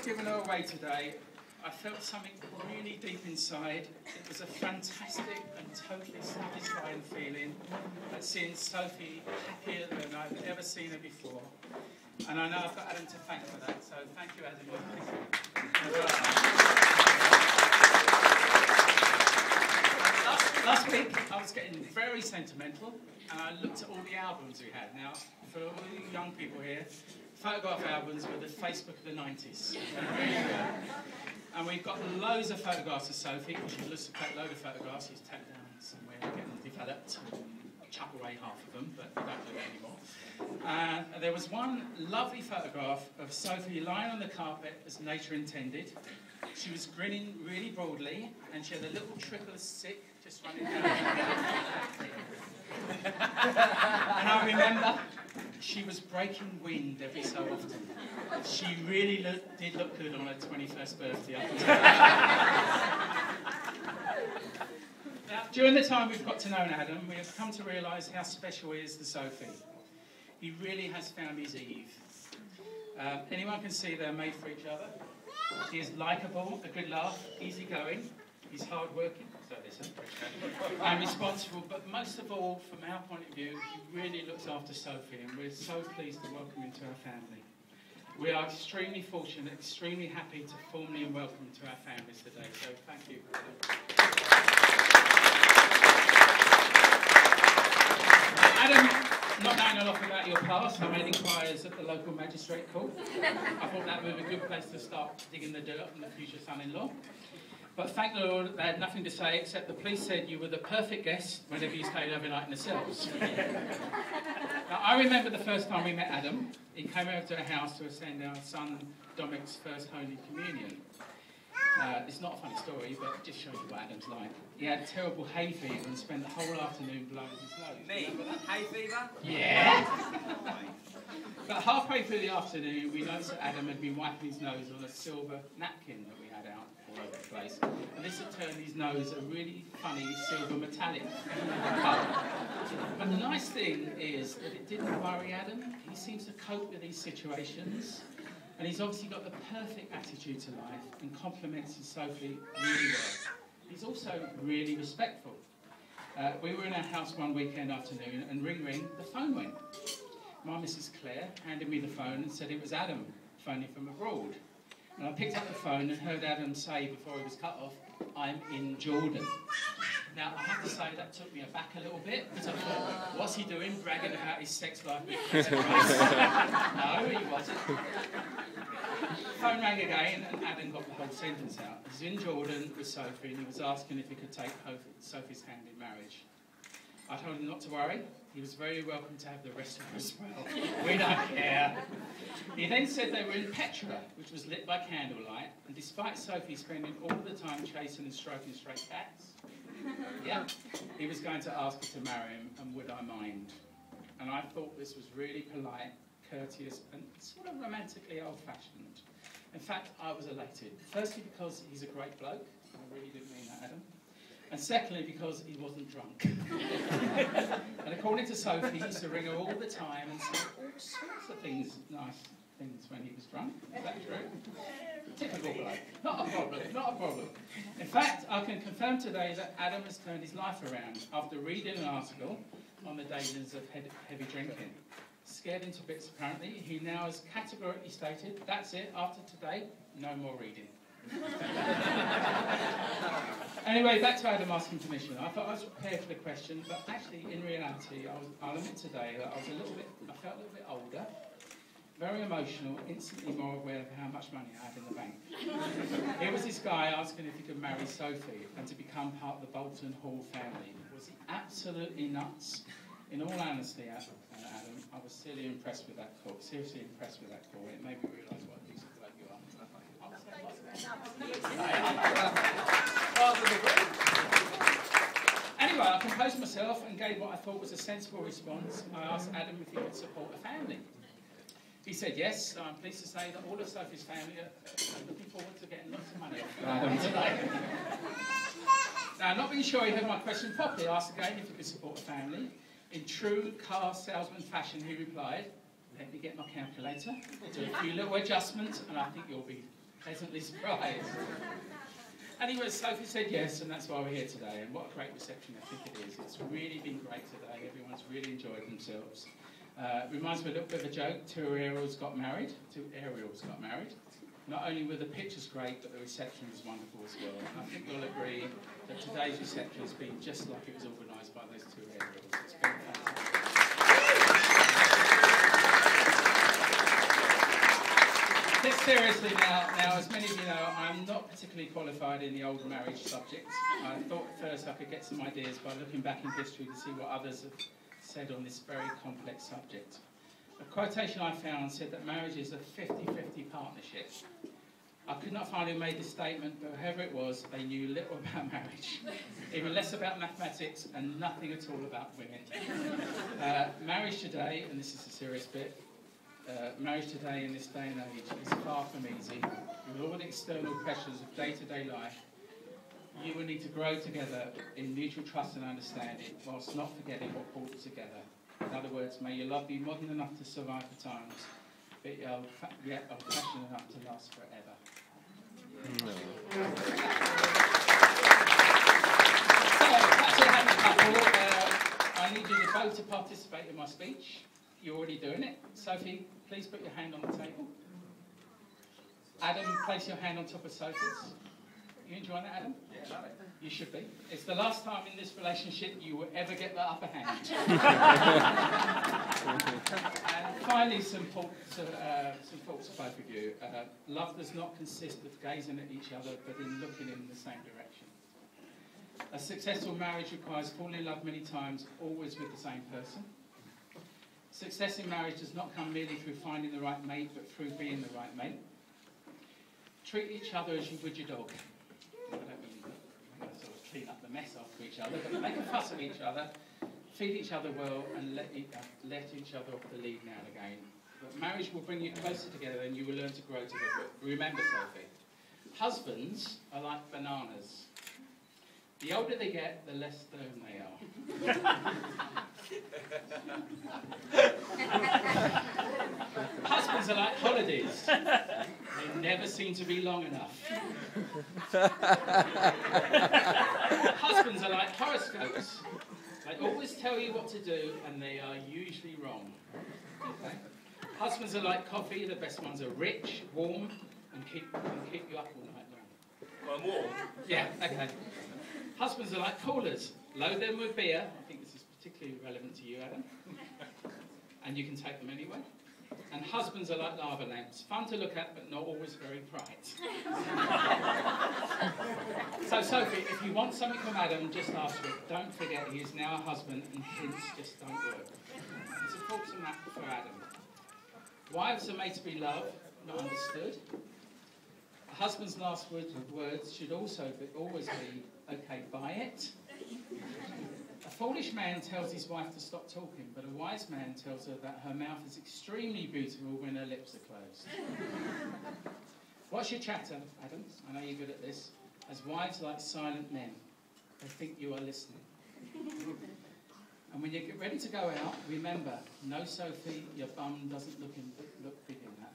given her away today, I felt something really deep inside. It was a fantastic and totally satisfying feeling at seeing Sophie happier than I've ever seen her before. And I know I've got Adam to thank for that, so thank you, Adam. Last week I was getting very sentimental, and I looked at all the albums we had. Now, for all you young people here, photograph albums were the Facebook of the 90s. And we've got loads of photographs of Sophie, because she loves to take a load of photographs. She's taken down somewhere, getting developed, chuck away half of them, but we don't do it anymore. And there was one lovely photograph of Sophie lying on the carpet as nature intended. She was grinning really broadly, and she had a little trickle of sick just running down her. And I remember she was breaking wind every so often. She really did look good on her 21st birthday. Now, during the time we've got to know Adam, we have come to realise how special he is to Sophie. He really has found his Eve. Anyone can see they're made for each other. He is likeable, a good laugh, easygoing. He's hard-working, so listen, and responsible, but most of all, from our point of view, he really looks after Sophie, and we're so pleased to welcome him to our family. We are extremely fortunate, extremely happy to formally welcome him to our families today, so thank you. Adam, not knowing a lot about your past, I made inquiries at the local magistrate court. I thought that would be a good place to start digging the dirt on the future son-in-law. But thank the Lord, they had nothing to say except the police said you were the perfect guest whenever you stayed overnight in the cells. Now, I remember the first time we met Adam. He came over to our house to attend our son Dominic's first Holy Communion. It's not a funny story, but it just shows you what Adam's like. He had terrible hay fever and spent the whole afternoon blowing his nose. Me? Hay fever? Yeah! But halfway through the afternoon, we noticed that Adam had been wiping his nose on a silver napkin that we had out all over the place. And this had turned his nose a really funny silver metallic colour. But the nice thing is that it didn't worry Adam. He seems to cope with these situations. And he's obviously got the perfect attitude to life and compliments his Sophie really well. He's also really respectful. We were in our house one weekend afternoon, and ring ring, the phone went. My Mrs. Claire handed me the phone and said it was Adam phoning from abroad. And I picked up the phone and heard Adam say before he was cut off, "I'm in Jordan." Now, I have to say that took me aback a little bit, because I thought, what's he doing, bragging about his sex life with Peter Price? No, he wasn't. The phone rang again, and Adam got the whole sentence out. He's in Jordan with Sophie, and he was asking if he could take Sophie's hand in marriage. I told him not to worry. He was very welcome to have the rest of her as well. We don't care. He then said they were in Petra, which was lit by candlelight, and despite Sophie spending all the time chasing and stroking stray cats, yeah, he was going to ask her to marry him, and would I mind? And I thought this was really polite, courteous, and sort of romantically old-fashioned. In fact, I was elated. Firstly, because he's a great bloke. I really didn't mean that, Adam. And secondly, because he wasn't drunk. And according to Sophie, he used to ring her all the time and say all sorts of things, nice things, when he was drunk. Is that true? Typical bloke. Not a problem, not a problem. In fact, I can confirm today that Adam has turned his life around after reading an article on the dangers of heavy drinking. Scared into bits, apparently, he now has categorically stated, that's it, after today, no more reading. Anyway, back to Adam asking permission. I thought I was prepared for the question, but actually, in reality, I'll admit today that I felt a little bit older, very emotional, instantly more aware of how much money I had in the bank. Here was this guy asking if he could marry Sophie and to become part of the Bolton Hall family. Was he absolutely nuts? In all honesty, Adam, I was seriously impressed with that call. Seriously impressed with that call. It made me realise what a decent bloke you are. Anyway, I composed myself and gave what I thought was a sensible response. I asked Adam if he could support a family. He said yes, so I'm pleased to say that all of Sophie's family are looking forward to getting lots of money off Adam today. Now, not being sure he heard my question properly, I asked again if he could support a family. In true car salesman fashion, he replied, "Let me get my calculator, do a few little adjustments, and I think you'll be pleasantly surprised. Anyway, Sophie said yes, and that's why we're here today. And what a great reception I think it is. It's really been great today. Everyone's really enjoyed themselves. Reminds me a little bit of a joke. Two Ariels got married. Not only were the pictures great, but the reception was wonderful as well. And I think you'll agree that today's reception has been just like it was organised by those two Ariels. It's been fantastic. Seriously now, as many of you know, I'm not particularly qualified in the old marriage subject. I thought at first I could get some ideas by looking back in history to see what others have said on this very complex subject. A quotation I found said that marriage is a 50-50 partnership. I could not find who made this statement, but whoever it was, they knew little about marriage, even less about mathematics and nothing at all about women. Marriage today, and this is the serious bit, marriage today in this day and age is far from easy. With all the external pressures of day-to-day life, you will need to grow together in mutual trust and understanding, whilst not forgetting what brought you together. In other words, may your love be modern enough to survive the times, but yet old-fashioned enough to last forever. No. So, that's all happening, couple. I need you to both to participate in my speech. You're already doing it. Sophie, please put your hand on the table. Adam, place your hand on top of Sophie's. You enjoying that, Adam? Yeah, love it. You should be. It's the last time in this relationship you will ever get the upper hand. And finally, some thoughts for both of you. Love does not consist of gazing at each other, but in looking in the same direction. A successful marriage requires falling in love many times, always with the same person. Success in marriage does not come merely through finding the right mate, but through being the right mate. Treat each other as you would your dog. I don't mean sort of clean up the mess after each other, but make a fuss of each other, feed each other well, and let each other off the lead now and again. But marriage will bring you closer together, and you will learn to grow together. Remember, Sophie, husbands are like bananas. The older they get, the less firm they are. Husbands are like holidays. They never seem to be long enough. Husbands are like horoscopes. They always tell you what to do, and they are usually wrong. Okay? Husbands are like coffee. The best ones are rich, warm, and keep you up all night long. Well, I'm warm. Yeah, okay. Husbands are like coolers. Load them with beer. I think this is particularly relevant to you, Adam. And you can take them anyway. And husbands are like lava lamps. Fun to look at, but not always very bright. So, Sophie, if you want something from Adam, just ask for it. Don't forget he is now a husband, and hints just don't work. It's a thoughts on that for Adam. Wives are made to be loved, not understood. A husband's last words should also always be, okay, buy it. A foolish man tells his wife to stop talking, but a wise man tells her that her mouth is extremely beautiful when her lips are closed. What's your chatter, Adam? I know you're good at this. As wives like silent men, they think you are listening. And when you get ready to go out, remember, no, Sophie, your bum doesn't look big in that.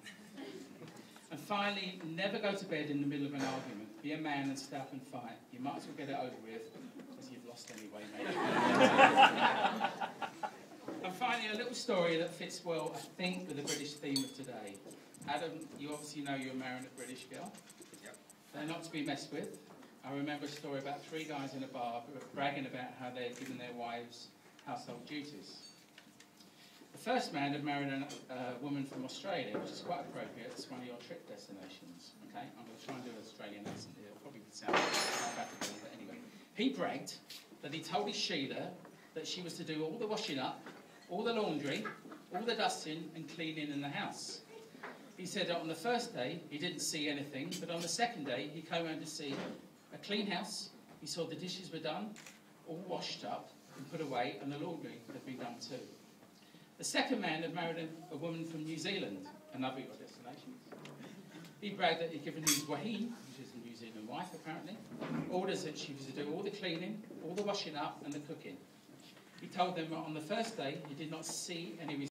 And finally, never go to bed in the middle of an argument. Be a man and stay up and fight. You might as well get it over with, because you've lost anyway, mate. And finally, a little story that fits well, I think, with the British theme of today. Adam, you obviously know you're marrying a British girl. Yep. They're not to be messed with. I remember a story about 3 guys in a bar who were bragging about how they had given their wives household duties. The first man had married a woman from Australia, which is quite appropriate. It's one of your trip destinations. Okay, I'm going to try and do an Australian accent here. It'll probably sound South African, but anyway. He bragged that he told his Sheila that she was to do all the washing up, all the laundry, all the dusting and cleaning in the house. He said that on the first day he didn't see anything, but on the second day he came home to see a clean house. He saw the dishes were done, all washed up and put away, and the laundry had been done too. The second man had married a woman from New Zealand, another of your destinations. He bragged that he'd given his wahine, which is a New Zealand wife apparently, orders that she was to do all the cleaning, all the washing up and the cooking. He told them that on the first day he did not see any